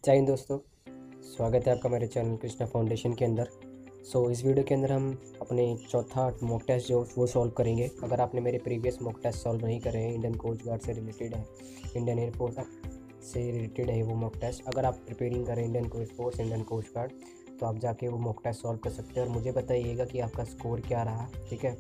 जय हिंद दोस्तों, स्वागत है आपका मेरे चैनल कृष्णा फाउंडेशन के अंदर। इस वीडियो के अंदर हम अपने चौथा मॉक टेस्ट जो वो सॉल्व करेंगे। अगर आपने मेरे प्रीवियस मॉक टेस्ट सॉल्व नहीं करे हैं, इंडियन कोस्ट गार्ड से रिलेटेड है, इंडियन एयरफोर्स से रिलेटेड है वो मॉक टेस्ट। अगर आप प्रिपेयरिंग करें Indian force, Indian coast guard, तो आप जाके वो मॉक टेस्ट सॉल्व कर सकते हैं और मुझे बताइएगा कि आपका स्कोर क्या रहा। ठीक है,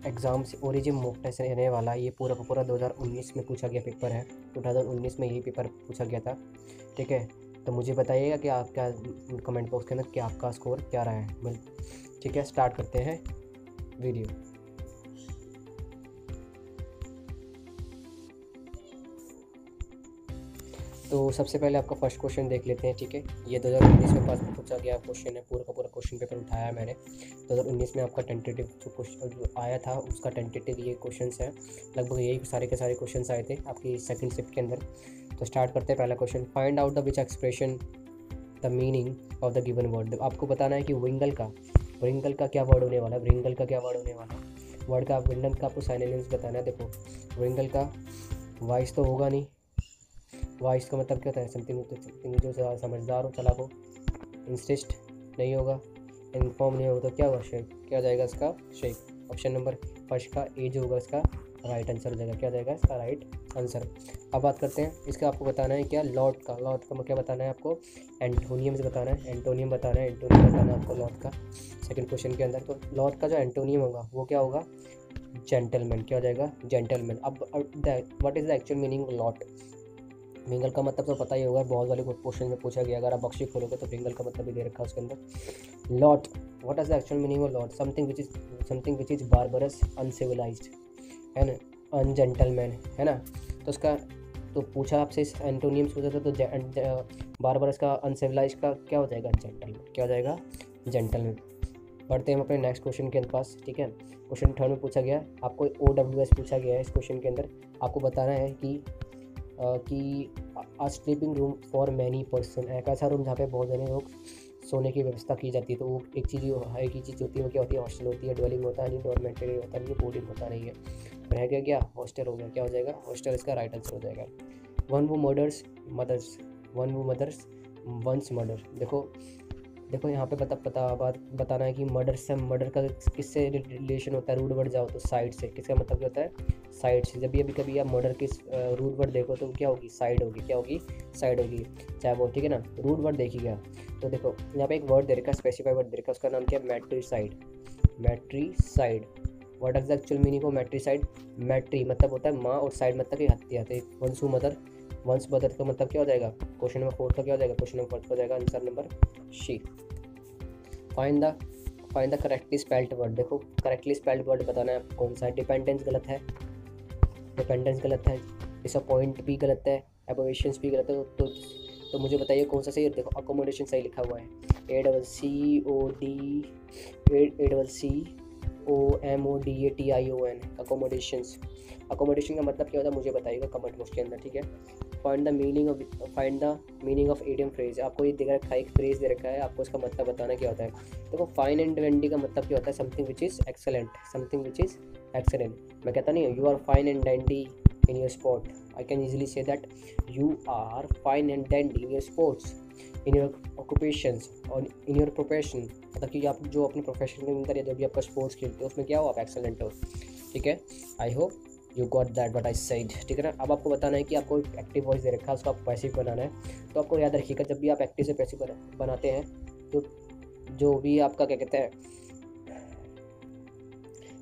एग्ज़ाम से और ये जो मॉक टेस्ट रहने वाला है ये पूरा का पूरा 2019 में पूछा गया पेपर है। 2019 में यही पेपर पूछा गया था। ठीक है, तो मुझे बताइएगा कि आप क्या कमेंट बॉक्स के अंदर कि आपका स्कोर क्या रहा है। ठीक है, स्टार्ट करते हैं वीडियो। तो सबसे पहले आपका फर्स्ट क्वेश्चन देख लेते हैं। ठीक है, ये 2019 में पास में पूछा गया क्वेश्चन है। पूरा का पूरा क्वेश्चन पेपर उठाया है मैंने। 2019 में आपका टेंटेटिव जो क्वेश्चन जो आया था उसका टेंटेटिव ये क्वेश्चंस है। लगभग यही सारे के सारे क्वेश्चंस आए थे आपकी सेकंड शिफ्ट के अंदर। तो स्टार्ट करते हैं। पहला question, find out the which expression the meaning of the given word. आपको बताना है कि विंगल का क्या वर्ड होने वाला है। विंगल का क्या वर्ड होने वाला है, वर्ड का विंगल का आपको साइनोनिम्स बताना है। देखो, विंगल का वॉइस तो होगा नहीं। वॉइस का मतलब क्या होता है, समथिंग जो समझदार हो, चालाक हो। इंसिस्ट नहीं होगा, इन्फॉर्म नहीं होगा, तो क्या होगा, शेक। क्या जाएगा इसका, शेक। ऑप्शन नंबर फर्स्ट का ए जो होगा इसका राइट आंसर हो जाएगा। क्या जाएगा इसका राइट आंसर। अब बात करते हैं इसका, आपको बताना है क्या, लॉट का क्या बताना है आपको, एंटोनियम्स बताना है। एंटोनियम बताना है आपको लॉट का सेकंड क्वेश्चन के अंदर। तो लॉट का जो एंटोनियम होगा वो क्या होगा, जेंटलमैन। क्या हो जाएगा, जेंटलमैन। अब what is the actual meaning of lout. विंगल का मतलब तो पता ही होगा, बहुत वाले क्वेश्चन में पूछा गया। अगर आप बक्शी खोलोगे तो विंगल का मतलब भी दे रखा है उसके अंदर। Lout, what is the actual meaning of lout, something which is barbarous, uncivilized, है ना, अनजेंटलमैन, है ना। तो उसका तो पूछा आपसे इस एंटोनियम्स पूछा था, तो बारबरस का, अनसिविलाइज का क्या हो जाएगा, जेंटलमैन। क्या हो जाएगा, जेंटलमैन। बढ़ते हैं हम अपने नेक्स्ट क्वेश्चन के पास। ठीक है, क्वेश्चन थर्ड में पूछा गया आपको OWS पूछा गया है इस क्वेश्चन के अंदर। आपको बताना है कि sleeping room for many person, एक ऐसा रूम जहाँ पे बहुत सारे लोग सोने की व्यवस्था की जाती है। तो वो एक चीज़ होती है, वो क्या होती है, हॉस्टल होती है। ड्वेलिंग होता है नहीं, डॉर्मेटरी होता नहीं, बोर्डिंग होता नहीं है। रह गया क्या, हॉस्टल हो गया। क्या हो जाएगा, हॉस्टल इसका राइट आंसर हो जाएगा। वन वो मर्डर्स वंस मर्डर। देखो यहाँ पे बताना है कि मर्डर का किससे रिलेशन होता है। रूट वर्ड जाओ तो साइड से, किसका मतलब क्या होता है, साइड से। जब भी कभी आप मर्डर के रूट वर्ड देखो तो क्या होगी, साइड होगी। क्या होगी, साइड होगी, चाहे वो, ठीक है ना। रूट वर्ड देखिएगा तो देखो यहाँ पे एक वर्ड दे रखा है, स्पेसिफाई वर्ड दे रखा है, उसका नाम क्या है, matricide. Matricide, what is the actual meaning of matricide. Matri मतलब होता है माँ और साइड मतलब कि हत्या। तो वंस मदर का मतलब क्या हो जाएगा, क्वेश्चन नंबर 4 का क्या हो जाएगा, क्वेश्चन नंबर 4 हो जाएगा answer number C. Find the correctly spelled word. देखो करेक्टली स्पेल्ड वर्ड बताना है कौन सा है। डिपेंडेंस गलत है, डिसअपॉइंट भी गलत है, एपोवेशंस भी गलत है। तो मुझे बताइए कौन सा सही है। देखो अकोमोडेशन सही लिखा हुआ है, ACCOMODATION, अकोमोडेशंस। अकोमोडेशन का मतलब क्या होता है मुझे बताइएगा कमेंट बॉक्स के अंदर। ठीक है, find the meaning of idiom phrase. आपको ये दे रखा है, एक फ्रेज दे रखा है, आपको इसका मतलब बताना क्या होता है। देखो फाइन एंड डैंडी का मतलब क्या होता है, समथिंग विच इज़ एक्सेलेंट, मैं कहता नहीं you are fine and dandy in your sport. I can easily say that you are fine and dandy in your sports, in your occupations और in your profession. मतलब कि आप जो अपने profession के अंदर या जो भी आपका स्पोर्ट्स खेलते हो उसमें क्या हो, आप एक्सेलेंट हो। ठीक है, I hope you got that what I said. ठीक है ना। अब आपको बताना है कि आपको एक्टिव वॉइस दे रखा है, उसको आप पैसिव बनाना है। तो आपको याद रखिएगा जब भी आप एक्टिव से पैसिव बनाते हैं तो जो भी आपका क्या कहते हैं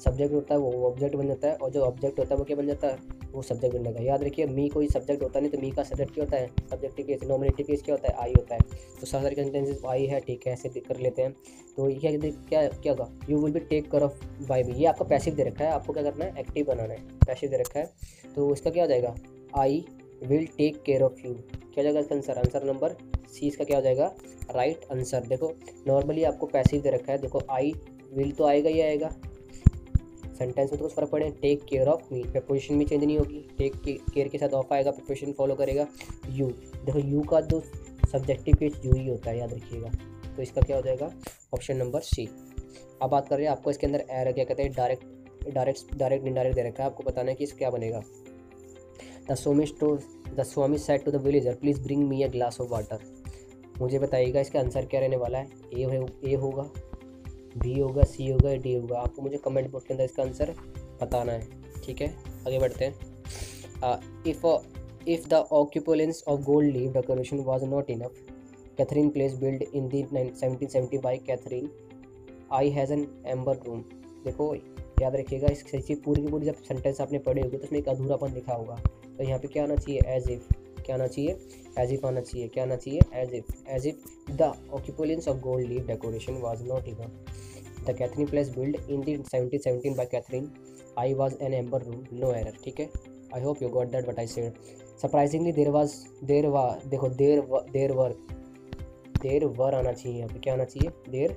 सब्जेक्ट होता है वो ऑब्जेक्ट बन जाता है, और जो ऑब्जेक्ट होता है वो क्या बन जाता है, वो सब्जेक्ट बन जाएगा। याद रखिए मी कोई सब्जेक्ट होता नहीं, तो मी का सब्जेक्ट क्या होता है, सब्जेक्टिव केस। नॉमिनेटिव केस क्या होता है, आई होता है। तो सारे सेंटेंसेस आई है, ठीक है, ऐसे कर लेते हैं। तो ये क्या होगा, you will be take care of by me. ये आपका पैसिव दे रखा है, आपको क्या करना है, एक्टिव बनाना है। पैसिव दे रखा है तो इसका क्या हो जाएगा, I will take care of you. क्या जाएगा इसका आंसर, आंसर नंबर सी इसका क्या हो जाएगा, राइट आंसर। देखो नॉर्मली आपको पैसिव दे रखा है, देखो आई विल तो आएगा ही आएगा, सेंटेंस में तो कुछ फर्क पड़े। Take care of me, preposition भी चेंज नहीं होगी, टेक केयर के साथ ऑफ आएगा, प्रीपोजिशन फॉलो करेगा यू। देखो यू का जो सब्जेक्टिव केस यू ही होता है, याद रखिएगा। तो इसका क्या हो जाएगा, ऑप्शन नंबर सी। अब बात कर रहे हैं आपको इसके अंदर क्या कहते हैं, डायरेक्ट इनडायरेक्ट दे रखा है, आपको बताना है कि इसका क्या बनेगा। The Swami said to the villager please bring me a glass of water. मुझे बताइएगा इसका आंसर क्या रहने वाला है। ए होगा, बी होगा, सी होगा, डी होगा। आपको मुझे कमेंट बॉक्स के अंदर इसका आंसर बताना है। ठीक है, आगे बढ़ते हैं। If the opulence of gold leaf decoration was not enough, Catherine palace built in the 1770 by Catherine I has an amber room. देखो याद रखिएगा, इस चीज़ पूरी की पूरी जब सेंटेंस आपने पढ़े होगी तो उसमें एक अधूरापन लिखा होगा। तो यहाँ पे क्या आना चाहिए, एज इफ़। क्या आना चाहिए, एज इफ़ आना चाहिए। क्या आना चाहिए, as if the opulence of gold leaf decoration was not enough, the Catherine palace built in the 1717 by Catherine I was an amber room, no error. ठीक है, I hope you got that what I said. Surprisingly there were आना चाहिए यहाँ पे। क्या आना चाहिए, देर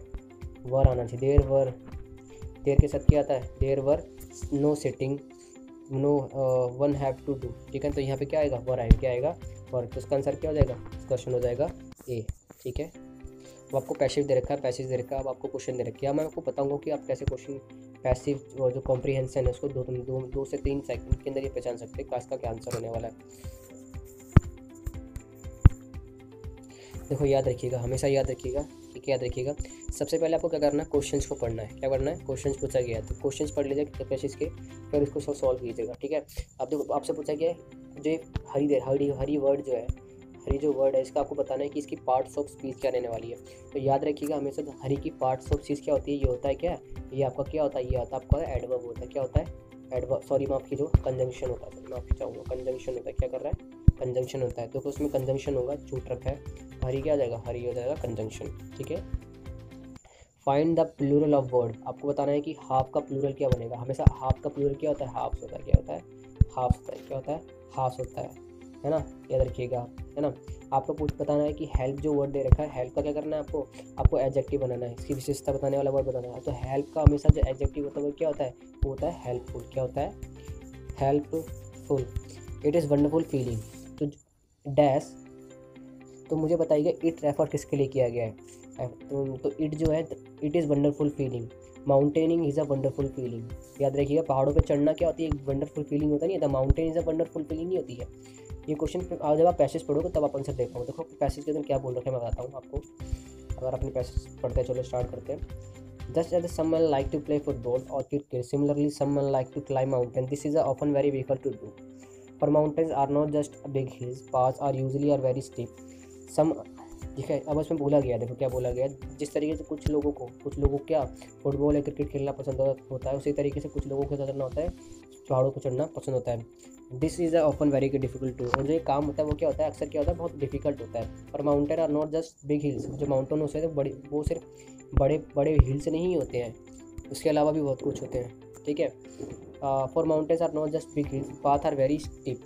were आना चाहिए। देर के साथ क्या आता है, there were no sitting no one have to do. ठीक है, तो यहाँ पे क्या आएगा, वर आएगा। क्या आएगा, वर। तो इसका आंसर क्या हो जाएगा, क्वेश्चन हो जाएगा ए। ठीक है, वो आपको पैसिव दे रखा है, पैसिव दे रखा है। अब आपको क्वेश्चन दे रखा है, मैं आपको बताऊंगा कि आप कैसे क्वेश्चन पैसिव जो कॉम्प्रीहेंशन है उसको 2 से 3 सेकंड के अंदर ये पहचान सकते हैं इसका क्या आंसर होने वाला है। देखो याद रखिएगा, हमेशा याद रखिएगा, ठीक है, याद रखिएगा। सबसे पहले आपको क्या करना है, क्वेश्चंस को पढ़ना है। क्या करना है, क्वेश्चंस पूछा गया है तो क्वेश्चंस पढ़ लीजिएगा कैपेसिस के, फिर उसको सॉल्व कीजिएगा। ठीक है, अब देखो आपसे पूछा गया है जो हरी वर्ड जो है, हरी जो वर्ड है इसका आपको बताना है कि इसकी पार्ट्स ऑफ स्पीच क्या रहने वाली है। तो याद रखिएगा हमेशा हरी की पार्ट्स ऑफ स्पीच क्या होती है, ये होता है क्या, ये आपका क्या होता है, ये आता है आपका एडवर्ब होता है। क्या होता है, एडवर्ब, सॉरी माफ कीजिए, कंजंक्शन होता है, माफ चाहूँगा, कंजंक्शन होता है। क्या कर रहा है, कंजंक्शन होता है। तो उसमें कंजंक्शन होगा, छूट रखा है, हरी क्या आ जाएगा, हरी हो जाएगा कंजंक्शन। ठीक है, find the plural of word. आपको बताना है कि हाफ का प्लूरल क्या बनेगा। हमेशा हाफ का प्लूरल क्या होता है, हाफ्स होता है। क्या होता है, हाफ्स होता है। क्या होता है, हाफ्स होता है ना, याद रखिएगा, है ना। आपको बताना है कि हेल्प जो वर्ड दे रखा है, हेल्प का क्या करना है, आपको एडजेक्टिव बनाना है, इसकी विशेषता बताने वाला वर्ड बताना है। तो हेल्प का हमेशा जो एडजेक्टिव होता है वो क्या होता है, वो होता है हेल्पफुल। क्या होता है, helpful. It is wonderful feeling, तो डैश, तो मुझे बताइएगा इट रेफर किसके लिए किया गया है। तो इट जो है, it is wonderful feeling, mountaining is a wonderful feeling. याद रखिएगा, पहाड़ों पे चढ़ना क्या होती है, एक वंडरफुल फीलिंग होता नहीं है, the mountain is a wonderful feeling नहीं होती है। ये क्वेश्चन जब आप पैसेज पढ़ोगे तब आप आंसर देख पाओगे। देखो पैसेज के अंदर क्या बोल रखे हैं मैं बताता हूँ आपको। अगर अपनी पैसेज पढ़ते हैं, चलो स्टार्ट करते हैं। Just as someone like to play football or cricket, similarly someone like to climb mountain, this is often very difficult to do, for mountains are not just big hills, paths are usually are very steep, some। ठीक है, अब उसमें बोला गया, देखो क्या बोला गया, जिस तरीके से कुछ लोगों को क्या फुटबॉल या क्रिकेट खेलना पसंद होता है, उसी तरीके से कुछ लोगों को क्या करना होता है, पहाड़ों को चढ़ना पसंद होता है। This is often very difficult to, और जो ये काम होता है वो क्या होता है, अक्सर क्या होता है, बहुत डिफिकल्ट होता है। और mountain are not just big hills, जो माउंटेन होते हैं बड़ी, वो सिर्फ बड़े हिल्स नहीं होते हैं, उसके अलावा भी बहुत कुछ होते हैं। ठीक है, for mountains are not just big hills, path are very steep,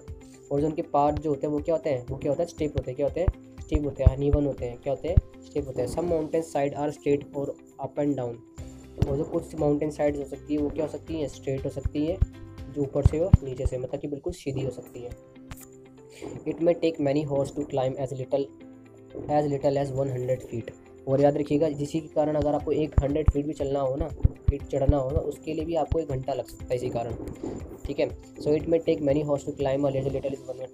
और जो उनके पाथ जो होते हैं वो क्या होते हैं, वो क्या होता है, स्टीप होते हैं। क्या होते हैं, स्टीप होते हैं, अनइवन होते हैं। क्या होते हैं, स्टीप होते हैं। सम माउंटेन साइड आर स्ट्रेट और अप एंड डाउन, और जो कुछ माउंटेन साइड्स हो सकती है वो क्या हो सकती हैं, स्ट्रेट हो सकती है, जो ऊपर से और नीचे से, मतलब कि बिल्कुल सीधी हो सकती है। It may take many hours to climb as little as 100 feet, और याद रखिएगा जिसी के कारण अगर आपको 100 फीट भी चलना हो ना, फीट चढ़ना हो ना, उसके लिए भी आपको 1 घंटा लग सकता है इसी कारण। ठीक है, so it may take many hours to climb as little as 100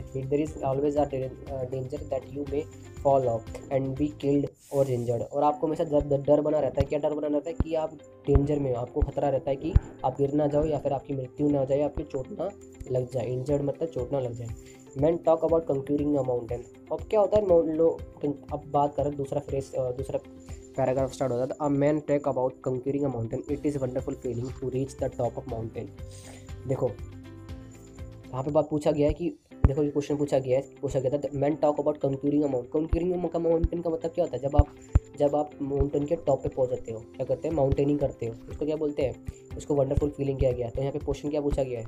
feet, there is always a danger that you may fall off and be killed और इंजर्ड, और आपको हमेशा डर बना रहता है। क्या डर बना रहता है, कि आप डेंजर में हो, आपको खतरा रहता है कि आप गिर ना जाओ या फिर आपकी मृत्यु ना हो जाए, आपकी चोट ना लग जाए। इंजर्ड मतलब चोट ना लग जाए। Man talk about conquering a mountain, अब क्या होता है, अब बात करें दूसरा पैराग्राफ स्टार्ट होता है। A man talk about conquering a mountain, it is wonderful feeling to reach the top of mountain. देखो यहाँ पे बात पूछा गया है कि, देखो ये क्वेश्चन पूछा गया था, man talk about conquering a mountain. कंक्यूरिंग का माउंटेन का मतलब क्या होता है, जब आप माउंटेन के टॉप पे पहुंच जाते हो, क्या करते हैं, माउंटेनिंग करते हो, उसको क्या बोलते हैं, उसको वंडरफुल फीलिंग किया गया। तो यहाँ पे क्वेश्चन क्या पूछा गया है,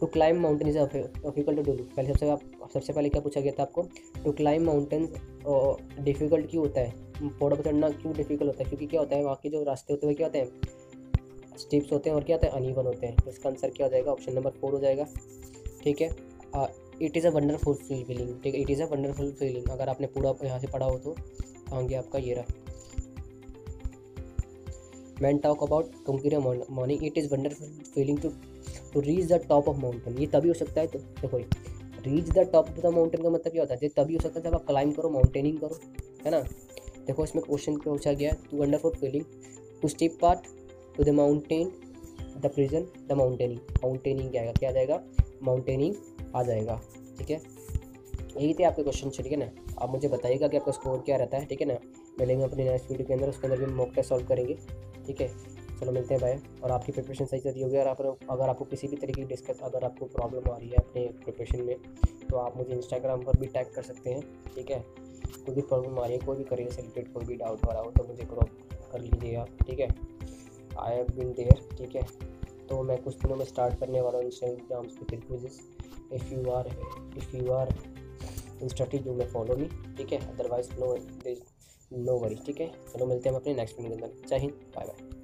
to climb mountain is difficult to do. पहले सबसे पहले क्या पूछा गया था आपको, टू क्लाइम माउंटेन डिफिकल्ट क्यों होता है, पहाड़ों पर चढ़ना क्यों डिफिकल्ट होता है, क्योंकि क्या होता है, वहाँ के जो रास्ते होते हैं क्या होते हैं, स्टेप्स होते हैं, और क्या होता है, अनइवन होते हैं। तो इसका आंसर क्या हो जाएगा, ऑप्शन नंबर 4 हो जाएगा। ठीक है, it is a wonderful feeling. ठीक है, it is a wonderful feeling, अगर आपने पूरा यहाँ से पढ़ा हो तो कहाँ गया आपका, ये रहा। Man talk about conquering morning, it is wonderful feeling to तो reach the top of mountain, ये तभी हो सकता है, तो देखो reach the top of the mountain का मतलब क्या होता है, ये तभी हो सकता है जब आप क्लाइंब करो, माउंटेनिंग करो, है ना। देखो इसमें क्वेश्चन पूछा गया, to underfoot feeling to steep part to the mountain the prison the mountaining, mountaining क्या आएगा, क्या आ जाएगा, माउंटेनिंग आ जाएगा, ठीक है। यही थे आपके क्वेश्चन, ठीक है ना। आप मुझे बताइएगा कि आपका स्कोर क्या रहता है, ठीक है ना। मिलेंगे अपनी नेक्स्ट वीडियो के अंदर, उसके अंदर भी मॉक टेस्ट सॉल्व करेंगे, ठीक है। चलो मिलते हैं, बाय। और आपकी प्रिपरेशन सही चल रही होगी, और अगर आपको किसी भी तरीके की दिक्कत, अगर आपको प्रॉब्लम आ रही है अपने प्रिपरेशन में, तो आप मुझे इंस्टाग्राम पर भी टैग कर सकते हैं, ठीक है। कोई भी प्रॉब्लम आ रही है, कोई भी करियर से रिलेटेड कोई भी डाउट आ रहा हो, तो मुझे क्रॉप कर लीजिए आप, ठीक है। आई हैव बीन देयर, ठीक है। तो मैं कुछ दिनों में स्टार्ट करने वाला हूँ इंस्टाग्राम पे quizzes. If you are instructed you may follow me, ठीक है, अदरवाइज नो वरी, ठीक है। चलो मिलते हैं हम अपने नेक्स्ट वीडियो के अंदर। जय हिंद, बाय बाय।